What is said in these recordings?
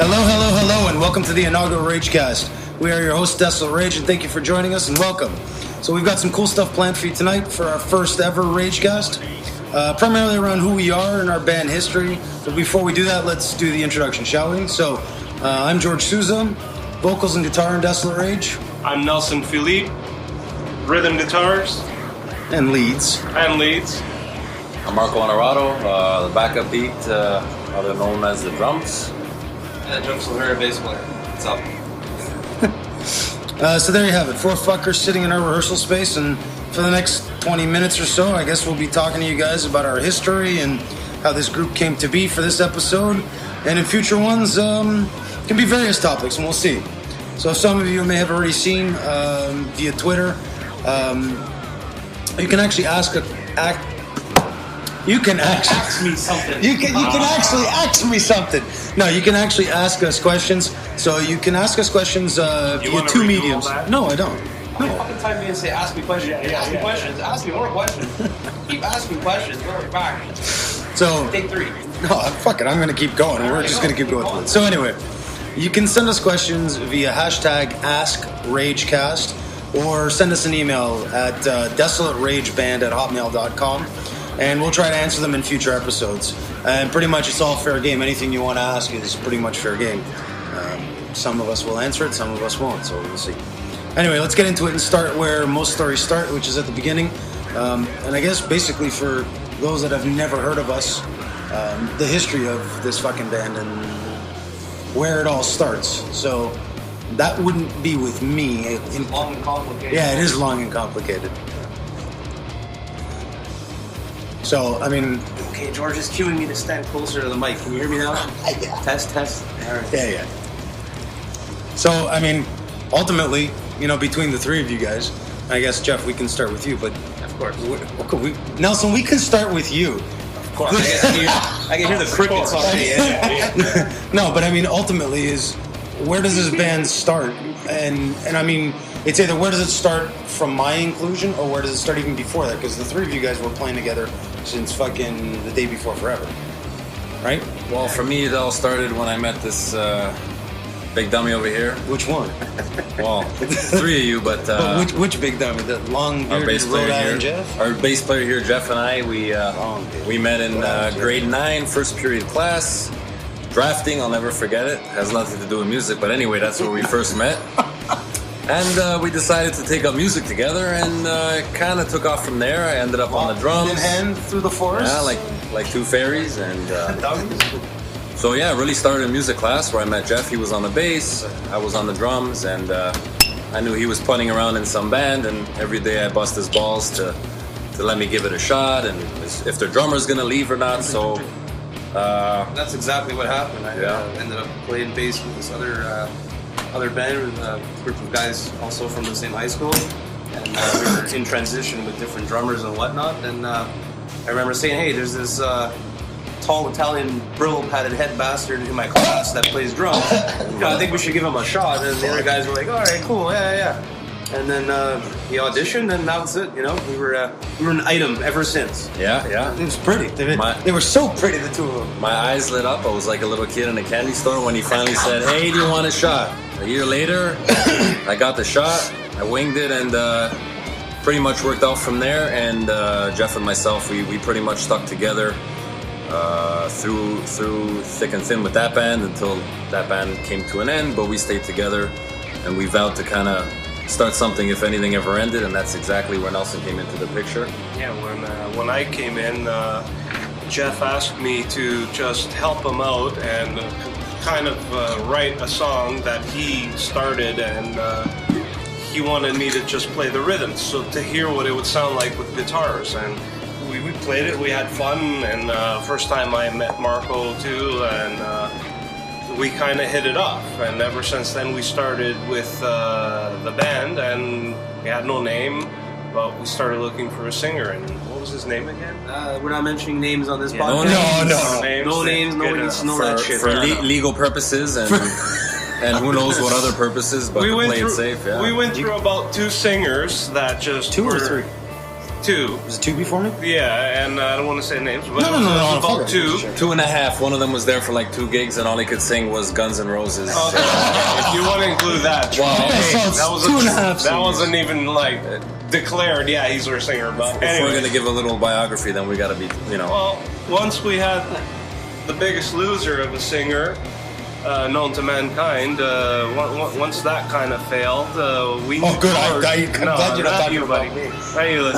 Hello, and welcome to the inaugural Ragecast. We are your host, Desolate Rage, and thank you for joining us, and welcome. So we've got some cool stuff planned for you tonight for our first ever Ragecast, primarily around who we are and our band history. But before we do that, let's do the introduction, shall we? So, I'm George Souza, vocals and guitar in Desolate Rage. I'm Nelson Philippe, rhythm guitars. And leads. I'm Marco Honorato, the backup beat, other known as the drums. And Jumps O'Hara, bass player. What's up? So there you have it. Four fuckers sitting in our rehearsal space, and for the next 20 minutes or so, I guess we'll be talking to you guys about our history and how this group came to be for this episode. And in future ones, can be various topics, and we'll see. So some of you may have already seen via Twitter, you can actually ask me something. You can actually ask me something. No, you can actually ask us questions. So you can ask us questions via two mediums. No, I don't. How many fucking time do you say ask me questions? Ask me questions. Ask me more questions. Keep asking questions. We're back. So take 3. No, fuck it. I'm going to keep going. We're just going to keep going through it. So anyway, you can send us questions via hashtag AskRagecast or send us an email at desolaterageband@hotmail.com. And we'll try to answer them in future episodes. And pretty much it's all fair game. Anything you want to ask is pretty much fair game. Some of us will answer it, some of us won't, so we'll see. Anyway, let's get into it and start where most stories start, which is at the beginning. And I guess basically for those that have never heard of us, the history of this fucking band and where it all starts. So that wouldn't be with me. It's long and complicated. Yeah, it is long and complicated. So, I mean... Okay, George is cueing me to stand closer to the mic. Can you hear me now? Yeah. Test. All right. Yeah. So, I mean, ultimately, between the three of you guys, I guess, Jeff, we can start with you, but... Of course. Nelson, we can start with you. Of course. I can hear the crickets already. Yeah. No, but I mean, ultimately is, where does this band start? And I mean... It's either where does it start from my inclusion or where does it start even before that? Because the three of you guys were playing together since fucking the day before forever. Right? Well, for me, it all started when I met this big dummy over here. Which one? Well, 3 of you, but... which big dummy? The long-bearded Rhode Island Jeff? Our bass player here, Jeff, and I, we met in grade 9, first period class. Drafting, I'll never forget it. Has nothing to do with music, but anyway, that's where we first met. And we decided to take up music together, and it kind of took off from there. I ended up on the drums. In hand through the forest? Yeah, like two fairies. And so, yeah, really started in music class where I met Jeff. He was on the bass, I was on the drums, and I knew he was putting around in some band, and every day I bust his balls to let me give it a shot, and if the drummer's going to leave or not, so... That's exactly what happened. I ended up playing bass with this other band with a group of guys also from the same high school, and we were in transition with different drummers and whatnot. And I remember saying, "Hey, there's this tall Italian Brillo-padded head bastard in my class that plays drums. I think we should give him a shot." And the other guys were like, "All right, cool, yeah." And then he auditioned, and that was it. We were an item ever since. Yeah. It was pretty. They were so pretty, the two of them. My eyes lit up. I was like a little kid in a candy store when he finally said, "Hey, do you want a shot?" A year later, I got the shot. I winged it, and pretty much worked out from there. And Jeff and myself, we pretty much stuck together through thick and thin with that band until that band came to an end. But we stayed together, and we vowed to kind of start something if anything ever ended, and that's exactly where Nelson came into the picture. Yeah, when I came in, Jeff asked me to just help him out and kind of write a song that he started, and he wanted me to just play the rhythms, so to hear what it would sound like with guitars. And we played it, we had fun, and first time I met Marco too, and we kind of hit it off, and ever since then we started with the band, and we had no name, but we started looking for a singer. And what was his name again? We're not mentioning names on this podcast. No names. No one needs to know that shit. For legal purposes and who knows what other purposes, but to play it safe. Yeah. We went through about 2 singers that just two or three. 2. Was it 2 before me? Yeah, and I don't want to say names, but No, it was fuck about it. 2. Sure. 2.5. One of them was there for like 2 gigs, and all he could sing was Guns N' Roses. Okay. If you want to include that, Wow. that was 2.5. that wasn't even like declared. Yeah, he's our singer. But If we're anyway, gonna give a little biography, then we gotta be, well, once we had the Biggest Loser of a singer known to mankind, once that kind of failed, we. Oh, good. I'm no, glad you're not talking you, about buddy. me. Not you.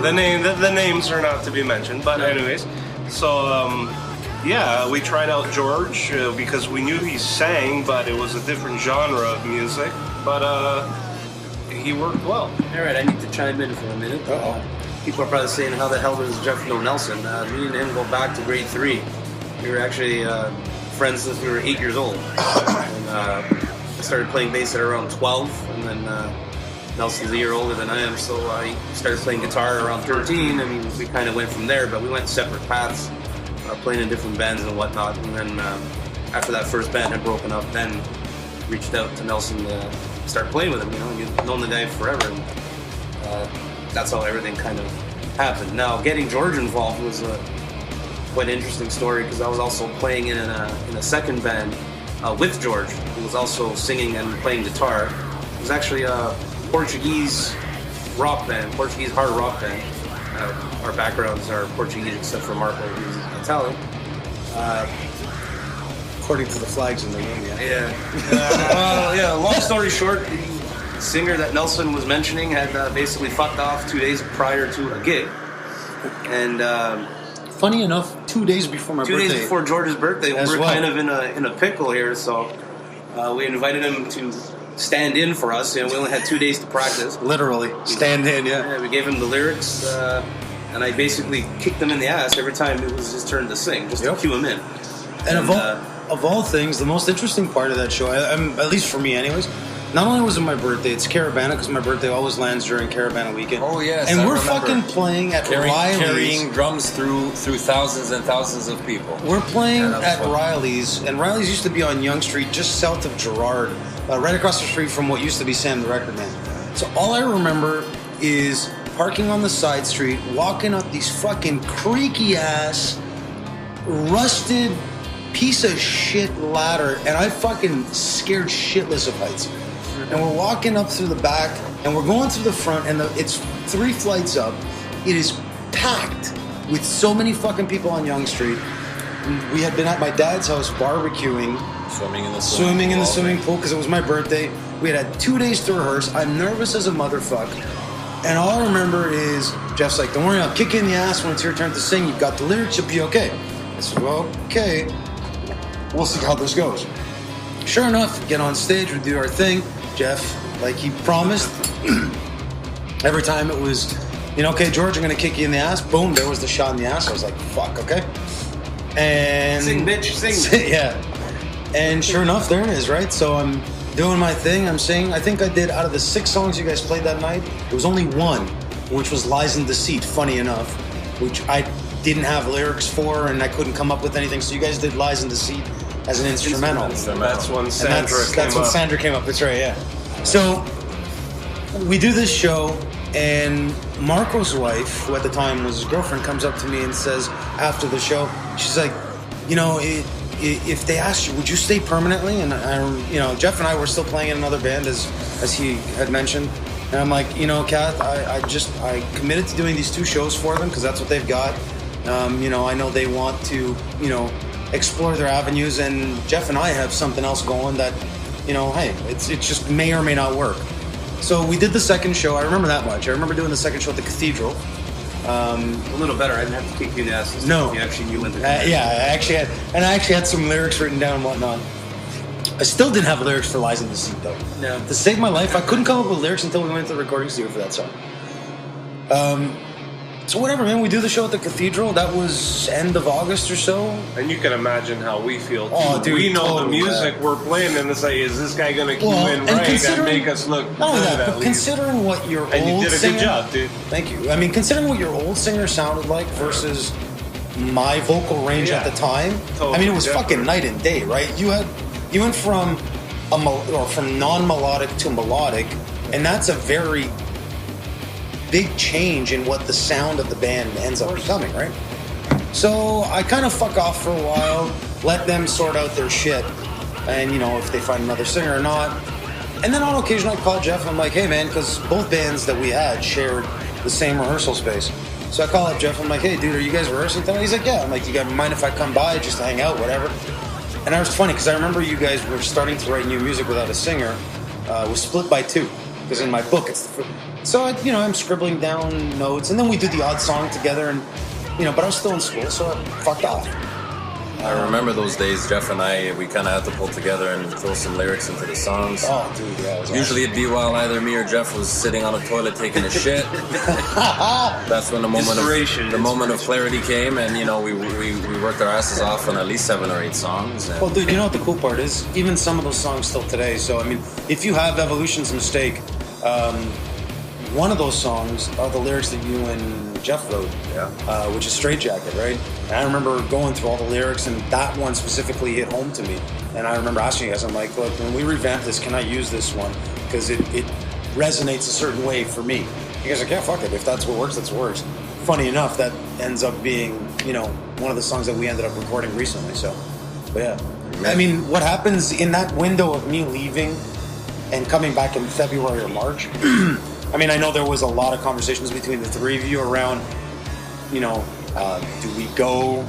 The names are not to be mentioned, but anyways, so yeah, we tried out George because we knew he sang, but it was a different genre of music. But he worked well. All right, I need to chime in for a minute. People are probably saying, how the hell does Jeff know Nelson? Me and him go back to grade 3. We were actually friends since we were 8 years old. And I started playing bass at around 12, and then Nelson's a year older than I am, so I started playing guitar around 13. I mean, we kind of went from there, but we went separate paths, playing in different bands and whatnot. And then after that first band had broken up, then reached out to Nelson to start playing with him. You know, you've known the guy forever, and that's how everything kind of happened. Now, getting George involved was quite an interesting story, because I was also playing in a second band with George, who was also singing and playing guitar. It was actually a Portuguese rock band, Portuguese hard rock band. Our backgrounds are Portuguese, except for Marco, who's Italian. According to the flags in the room, yeah. Yeah. Long story short, the singer that Nelson was mentioning had basically fucked off 2 days prior to a gig, and Funny enough, 2 days before my 2 birthday. days before George's birthday, As we're well. kind of in a pickle here. So we invited him to stand in for us. You know, we only had 2 days to practice. Literally. Stand in, yeah. Yeah, we gave him the lyrics, and I basically kicked him in the ass every time it was his turn to sing, just to cue him in. And of all things, the most interesting part of that show, at least for me anyways, not only was it my birthday, it's Caravana, because my birthday always lands during Caravana weekend. Oh, yes, and I we're remember. fucking playing at Riley's. carrying drums through thousands and thousands of people. We're playing Yeah, that was at fun. Riley's, and Riley's used to be on Yonge Street, just south of Girard, right across the street from what used to be Sam the Record Man. So all I remember is parking on the side street, walking up these fucking creaky ass, rusted piece of shit ladder, and I fucking scared shitless of heights. And we're walking up through the back, and we're going through the front, and it's 3 flights up. It is packed with so many fucking people on Yonge Street. We had been at my dad's house barbecuing, Swimming in the swimming pool because it was my birthday. We had 2 days to rehearse. I'm nervous as a motherfucker. And all I remember is Jeff's like, don't worry, I'll kick you in the ass when it's your turn to sing. You've got the lyrics, you'll be okay. I said, well, okay. We'll see how this goes. Sure enough, get on stage, we do our thing. Jeff, like he promised, every time it was, okay, George, I'm going to kick you in the ass. Boom, there was the shot in the ass. I was like, fuck, okay. And Sing, bitch, sing. Yeah. And sure enough, there it is, right? So I'm doing my thing, I'm singing. I think I did, out of the 6 songs you guys played that night, there was only one, which was Lies and Deceit, funny enough, which I didn't have lyrics for, and I couldn't come up with anything. So you guys did Lies and Deceit as an instrumental. That's when Sandra That's when Sandra came up. That's right, yeah. So we do this show, and Marco's wife, who at the time was his girlfriend, comes up to me and says after the show, she's like, if they asked you, would you stay permanently? And Jeff and I were still playing in another band, as he had mentioned. And I'm like, Kath, I committed to doing these 2 shows for them because that's what they've got. I know they want to, explore their avenues, and Jeff and I have something else going that, hey, it just may or may not work. So we did the second show. I remember that much. I remember doing the second show at the Cathedral. A little better. I didn't have to kick you in the ass. No. You actually knew when to do I actually had some lyrics written down and whatnot. I still didn't have lyrics for Lies and Deceit, though. No. To save my life, I couldn't come up with lyrics until we went to the recording studio for that song. So whatever, man. We do the show at the Cathedral. That was end of August or so. And you can imagine how we feel. Too. Oh, dude, we know totally, the music we're playing, and it's like, is this guy going to cue Well, in and right and considering- make us look Not only good that, at but least? considering what your And you old did a singer, good job, dude. Thank you. I mean, considering what your old singer sounded like versus my vocal range at the time, Totally I mean, it was different. fucking night and day, right? You went from from non-melodic to melodic, and that's a very big change in what the sound of the band ends up becoming, right? So I kind of fuck off for a while, let them sort out their shit, and if they find another singer or not. And then on occasion I'd call Jeff. I'm like, hey man, because both bands that we had shared the same rehearsal space. So I call up Jeff. I'm like, hey dude, are you guys rehearsing tonight? He's like, yeah. I'm like, you guys mind if I come by just to hang out, whatever? And it was funny because I remember you guys were starting to write new music without a singer. Was split by 2 because in my book it's so I'm scribbling down notes, and then we did the odd song together, and but I was still in school, so I fucked off. I remember those days, Jeff and we kind of had to pull together and throw some lyrics into the songs. Oh, dude, yeah. It was Usually it'd be while either me or Jeff was sitting on a toilet taking a shit. That's when the moment of clarity came, and we worked our asses off on at least 7 or 8 songs. Well, dude, you know what the cool part is? Even some of those songs still today. So I mean, if you have Evolution's Mistake, one of those songs are the lyrics that you and Jeff wrote, which is Straight Jacket, right? And I remember going through all the lyrics, and that one specifically hit home to me. And I remember asking you guys, I'm like, look, when we revamp this, can I use this one? Because it resonates a certain way for me. You guys are like, yeah, fuck it. If that's what works, that's what works. Funny enough, that ends up being, one of the songs that we ended up recording recently. So, but yeah. I mean, what happens in that window of me leaving and coming back in February or March, I mean, I know there was a lot of conversations between the three of you around, do we go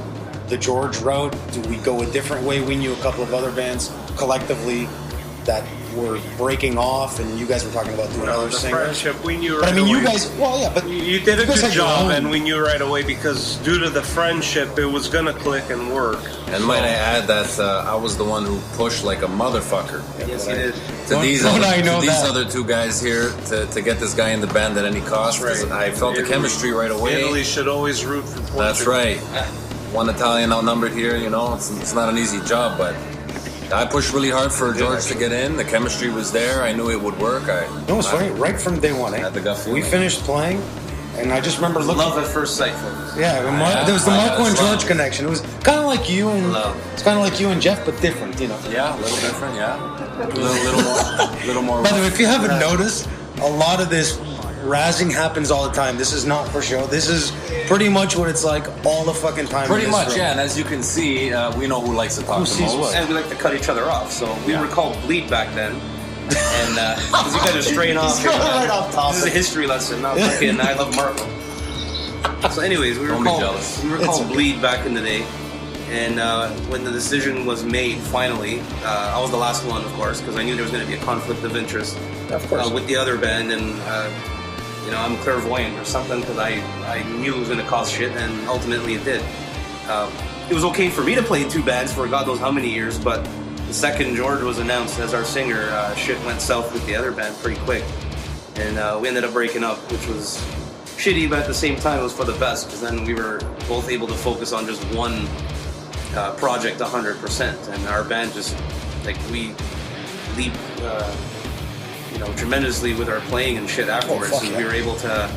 the George route? Do we go a different way? We knew a couple of other bands collectively that were breaking off, and you guys were talking about doing other singers. Friendship, we knew. But I mean, you guys, but you did a good job, and we knew right away because due to the friendship, it was gonna click and work. And might I add that I was the one who pushed like a motherfucker. Yes, you did. To these other 2 guys here to get this guy in the band at any cost. Right. I felt the chemistry right away. Italy should always root for Portugal. That's right. One Italian outnumbered here, it's not an easy job, but I pushed really hard for George to get in. The chemistry was there. I knew it would work. It's funny. Right from day one, had the gut feeling. We finished playing, and I just remember looking. Love at first sight, folks. Yeah, there was the Marco and George connection. It was kind of like you and it's kind of like you and Jeff, but different, Yeah, a little different. Yeah, a little more. By the way, if you haven't noticed, a lot of this razzing happens all the time. This is not for show. This is pretty much what it's like all the fucking time. Pretty much, yeah. And as you can see, we know who likes to talk the most. And we like to cut each other off. So we were called Bleed back then. And because you guys are straying off here. Right off topic. This is a history lesson. Not fucking I love Marco. So anyways, we were called Bleed back in the day. And when the decision was made, finally, I was the last one, of course, because I knew there was going to be a conflict of interest with the other band. And I'm clairvoyant or something because I knew it was going to cause shit, and ultimately it did. It was okay for me to play in 2 bands for God knows how many years, but the second George was announced as our singer, shit went south with the other band pretty quick. And we ended up breaking up, which was shitty, but at the same time it was for the best, because then we were both able to focus on just one project 100%, and our band just, we leaped tremendously with our playing and shit afterwards. And we were able to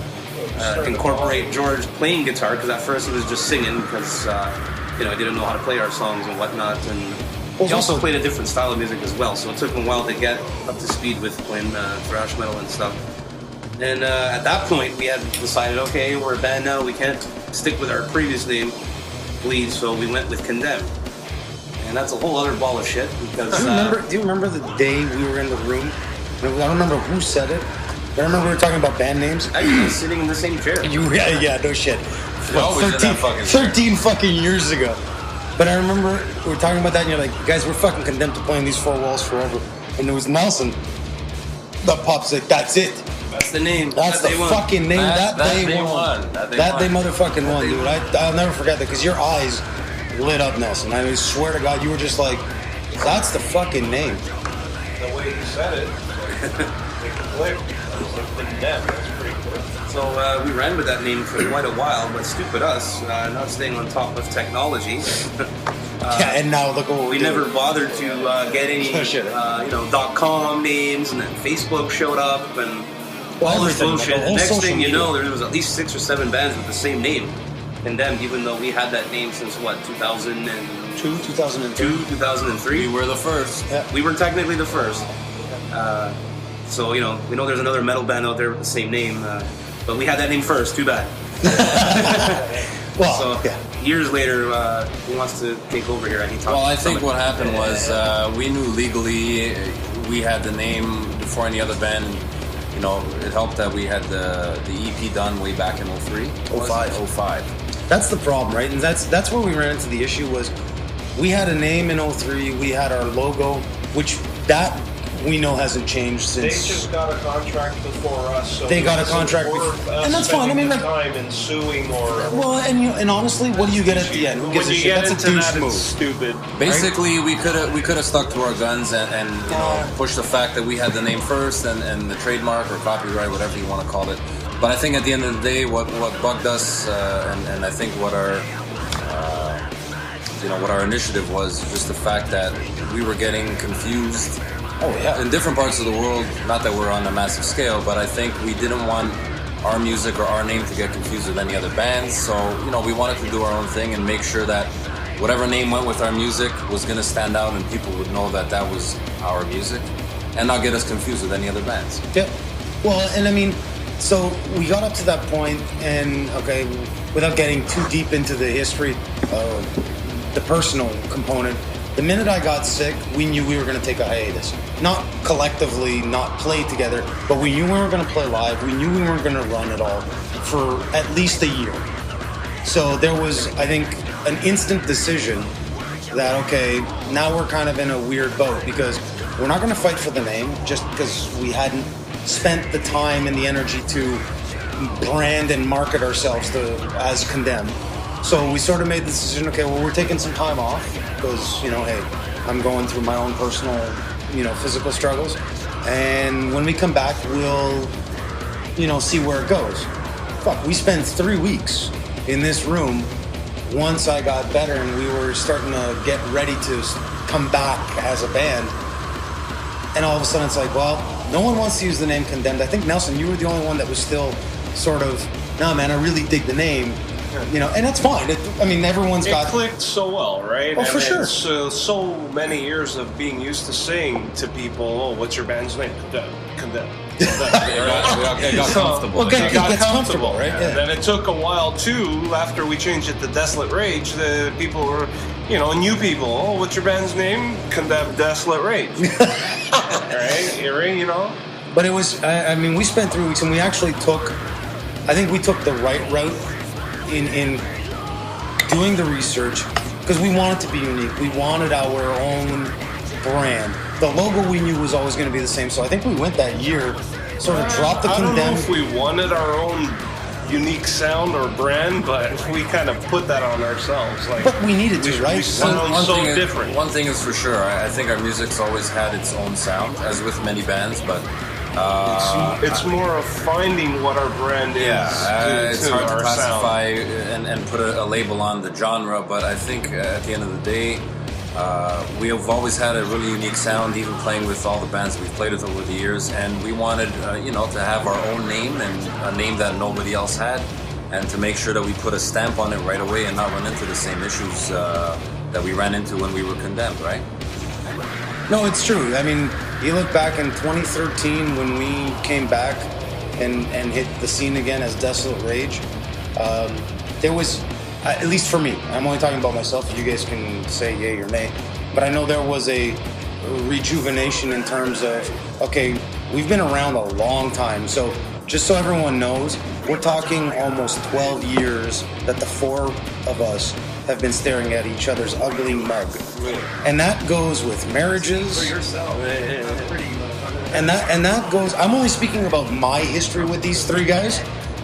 incorporate George playing guitar, because at first he was just singing because I didn't know how to play our songs and whatnot, and he also played a different style of music as well, so it took him a while to get up to speed with playing thrash metal and stuff. And at that point we had decided, okay, we're a band now, we can't stick with our previous name, Bleed, so we went with Condemn. And that's a whole other ball of shit, because do you remember the day we were in the room? I don't remember who said it, but I remember we were talking about band names. I was sitting in the same chair. Yeah, no shit. 13 fucking years ago. But I remember we were talking about that, and you're like, guys, we're fucking condemned to playing these 4 walls forever. And it was Nelson that pops like, that's it. That's the name. That's the fucking name. That day won. That day motherfucking won, dude. I'll never forget that, because your eyes lit up, Nelson. I swear to God, you were just like, that's the fucking name. The way you said it. That's pretty cool. So we ran with that name for quite a while, but stupid us, not staying on top of technology. And now look what we never bothered to get any, .com names, and then Facebook showed up, and all this bullshit. The next thing you know, there was at least 6 or 7 bands with the same name, Condemned, even though we had that name since 2002, 2003. We were the first. Yeah. We were technically the first. So we know there's another metal band out there with the same name. But we had that name first. Too bad. Well, years later, he wants to take over here. And he talked. Well, I think what happened was we knew legally we had the name before any other band. You know, it helped that we had the EP done way back in 03. 05. That's the problem, right? And that's where we ran into the issue was we had a name in 03, we had our logo, which that we know hasn't changed since. They just got a contract before us, so they got a contract before, and that's fine. I mean, like, time in suing or well, and honestly, what do you get at the end? Who gives a shit? That's a douche move. Stupid. Basically, right? we could have stuck to our guns and you know, pushed the fact that we had the name first and the trademark or copyright, whatever you want to call it. But I think at the end of the day, what bugged us, and I think what our what our initiative was, just the fact that we were getting confused. Oh yeah. In different parts of the world, not that we're on a massive scale, but I think we didn't want our music or our name to get confused with any other bands. So, you know, we wanted to do our own thing and make sure that whatever name went with our music was going to stand out and people would know that that was our music and not get us confused with any other bands. Yeah. Well, and I mean, so we got up to that point and, okay, without getting too deep into the history, the personal component, the minute I got sick, we knew we were going to take a hiatus. Not collectively, not play together, but we knew we weren't going to play live. We knew we weren't going to run at all for at least a year. So there was, I think, an instant decision that, okay, now we're kind of in a weird boat because we're not going to fight for the name just because we hadn't spent the time and the energy to brand and market ourselves as Condemned. So we sort of made the decision, okay, well, we're taking some time off because, you know, hey, I'm going through my own personal, you know, physical struggles. And when we come back, we'll, you know, see where it goes. Fuck, we spent 3 weeks in this room once I got better and we were starting to get ready to come back as a band. And all of a sudden it's like, well, no one wants to use the name Condemned. I think, Nelson, you were the only one that was still sort of, nah, man, I really dig the name. You know, and that's fine. I mean, everyone's got... It clicked so well, right? Oh, for sure. So many years of being used to saying to people, oh, what's your band's name? Condemned. It got comfortable. Well, it gets comfortable, right? Yeah. And then it took a while, too, after we changed it to Desolate Rage, the people were, you know, new people. Oh, what's your band's name? Condemned Desolate Rage. Right? You know? But it was, I mean, we spent 3 weeks and we actually took, I think we took the right route in doing the research because we wanted to be unique. We wanted our own brand. The logo we knew was always going to be the same, so I think we went that year, sort of dropped the Condemned. I don't know if we wanted our own unique sound or brand, but we kind of put that on ourselves. Like, but we needed to, right? We sound so different. One thing is for sure, I think our music's always had its own sound, as with many bands, but it's more of finding what our brand is. Yeah, it's hard to classify and put a label on the genre, but I think at the end of the day, we have always had a really unique sound, even playing with all the bands we've played with over the years, and we wanted, to have our own name and a name that nobody else had, and to make sure that we put a stamp on it right away and not run into the same issues that we ran into when we were Condemned, right? No, it's true. I mean, you look back in 2013 when we came back and hit the scene again as Desolate Rage, there was, at least for me, I'm only talking about myself, you guys can say yay or nay, but I know there was a rejuvenation in terms of, okay, we've been around a long time, so just so everyone knows, we're talking almost 12 years that the four of us have been staring at each other's ugly mug. And that goes with marriages. For yourself. And that goes, I'm only speaking about my history with these three guys,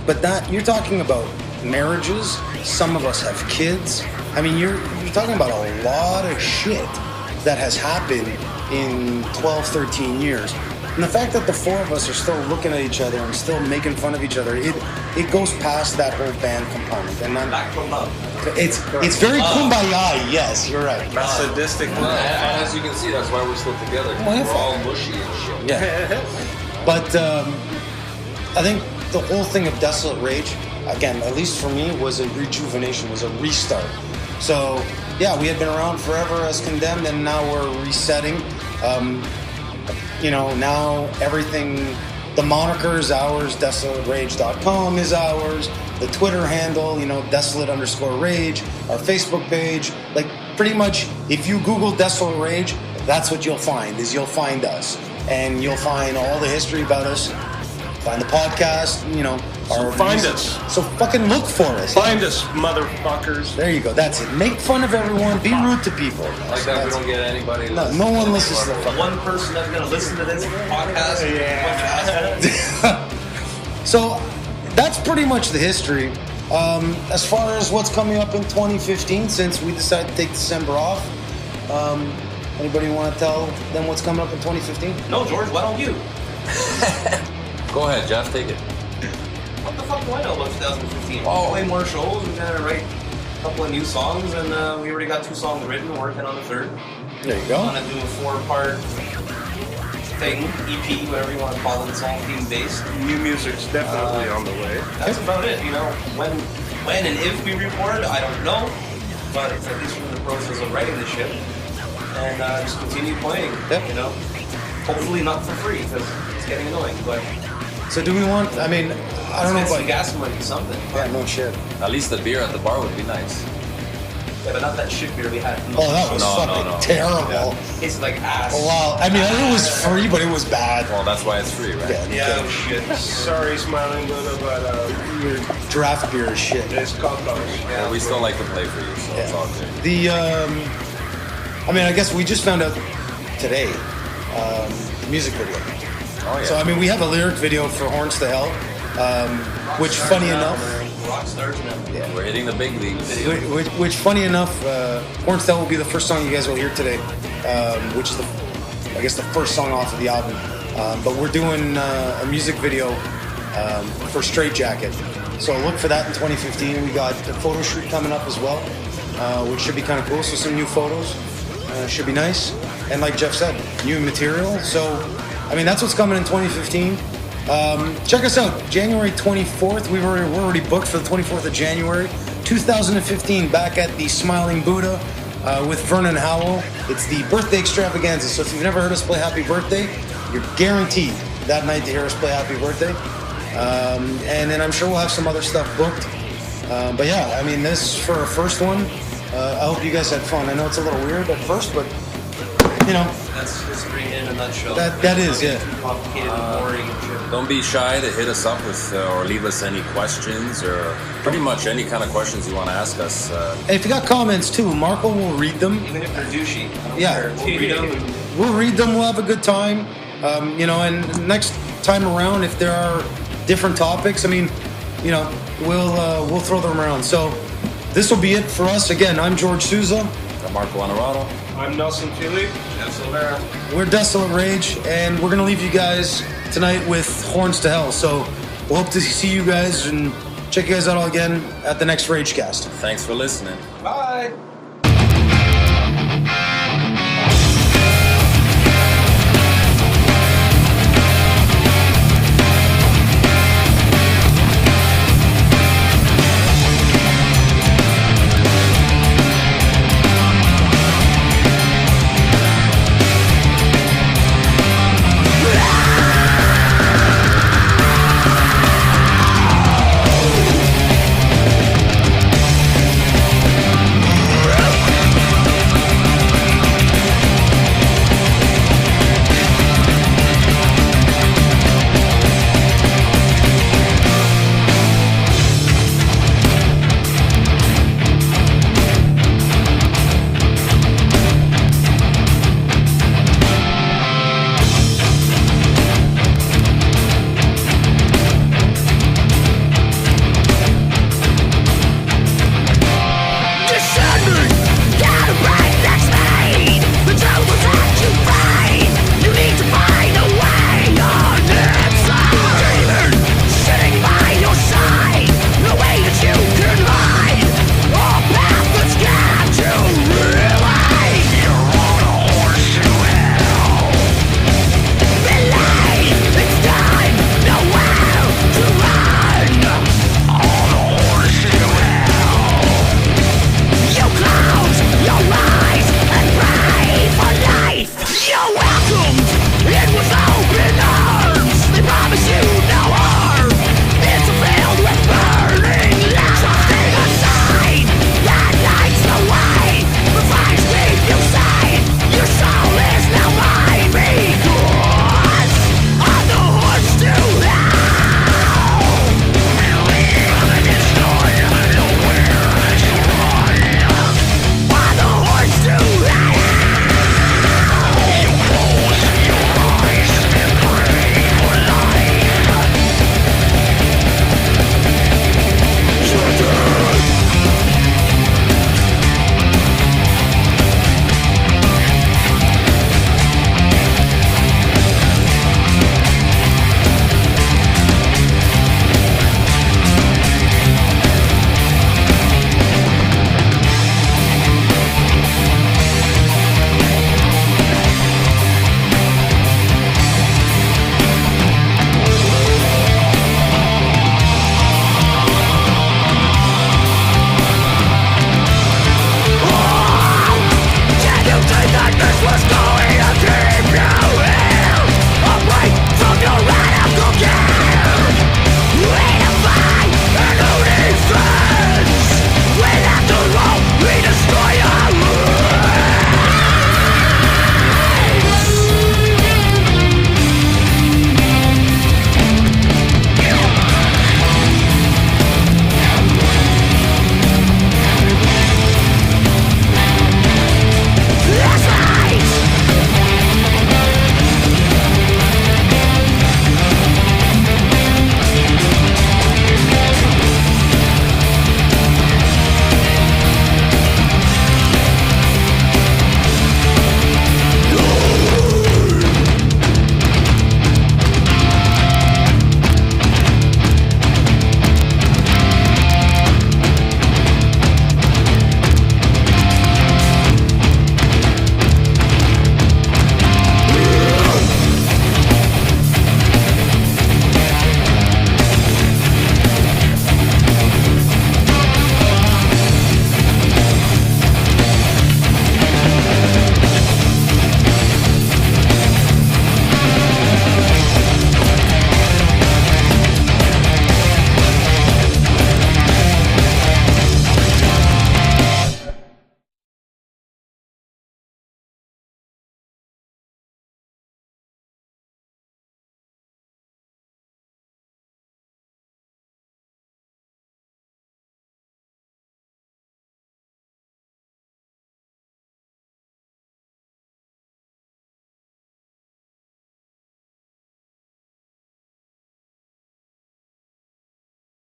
but that you're talking about marriages, some of us have kids. I mean, you're talking about a lot of shit that has happened in 12, 13 years. And the fact that the four of us are still looking at each other and still making fun of each other, it goes past that whole band component. And it's very kumbaya, yes, you're right. That's sadistic. And as you can see, that's why we're still together. We're all mushy and shit. Yeah. But I think the whole thing of Desolate Rage, again, at least for me, was a rejuvenation, was a restart. So, yeah, we had been around forever as Condemned, and now we're resetting. Now everything the moniker is ours. DesolateRage.com is ours. The Twitter handle, Desolate_Rage. Our Facebook page. Like, pretty much, if you Google Desolate Rage, that's what you'll find, you'll find us. And you'll find all the history about us. Find the podcast, Find us. So fucking look for us. Find us, motherfuckers. There you go. That's it. Make fun of everyone. Be rude to people. Like that, we don't get anybody. No one listens to the fucking. One person that's gonna listen to this podcast. Yeah. So that's pretty much the history. As far as what's coming up in 2015, since we decided to take December off, anybody want to tell them what's coming up in 2015? No, George. Why don't you? Go ahead, Jeff. Take it. What the fuck do I know about 2015? Oh, play more shows. We're gonna write a couple of new songs, and we already got 2 songs written. We're working on the 3rd. There you go. I'm gonna do a 4-part thing, EP, whatever you want to call it. It's all theme based. New music's definitely on the way. That's about it. When and if we record, I don't know, but at least we're in the process of writing the shit, and just continue playing. Yep. Hopefully not for free because it's getting annoying, but. So do we want? I mean, I don't know Some about gas money, something. Yeah, no shit. At least the beer at the bar would be nice. Yeah, but not that shit beer we had. Oh, that was No, fucking no. terrible. Yeah. It's like ass. Oh, wow. I mean, it was free, but it was bad. Well, that's why it's free, right? Yeah, Yeah, shit. Sorry, Smiling Buddha, but your draft beer is shit. it's cocos. Yeah, we still like to play for you, so it's all good. I guess we just found out today, the music video. Oh, yeah. So, we have a lyric video for Horns to Hell, which, funny enough, Rock stars now. yeah, We're hitting the big leagues. which funny enough, Horns to Hell will be the first song you guys will hear today, which is the first song off of the album. But we're doing a music video for Straight Jacket. So look for that in 2015. We got the photo shoot coming up as well, which should be kind of cool. So some new photos should be nice. And like Jeff said, new material. So, that's what's coming in 2015. Check us out, January 24th. We're already booked for the 24th of January, 2015, back at the Smiling Buddha with Vernon Howell. It's the birthday extravaganza. So if you've never heard us play Happy Birthday, you're guaranteed that night to hear us play Happy Birthday. And then I'm sure we'll have some other stuff booked. But yeah, this for our first one. I hope you guys had fun. I know it's a little weird at first, but That's history in a nutshell. That is, yeah. Too complicated and boring and shit. Don't be shy to hit us up with or leave us any questions or pretty much any kind of questions you want to ask us. And if you got comments too, Marco will read them. Even if they're douchey. I don't Yeah. care. We'll read them. And We'll read them. We'll have a good time. And next time around, if there are different topics, we'll throw them around. So this will be it for us. Again, I'm George Souza. I'm Marco Honorado. I'm Nelson Philly. We're Desolate Rage, and we're gonna leave you guys tonight with Horns to Hell. So we'll hope to see you guys and check you guys out all again at the next Ragecast. Thanks for listening. Bye.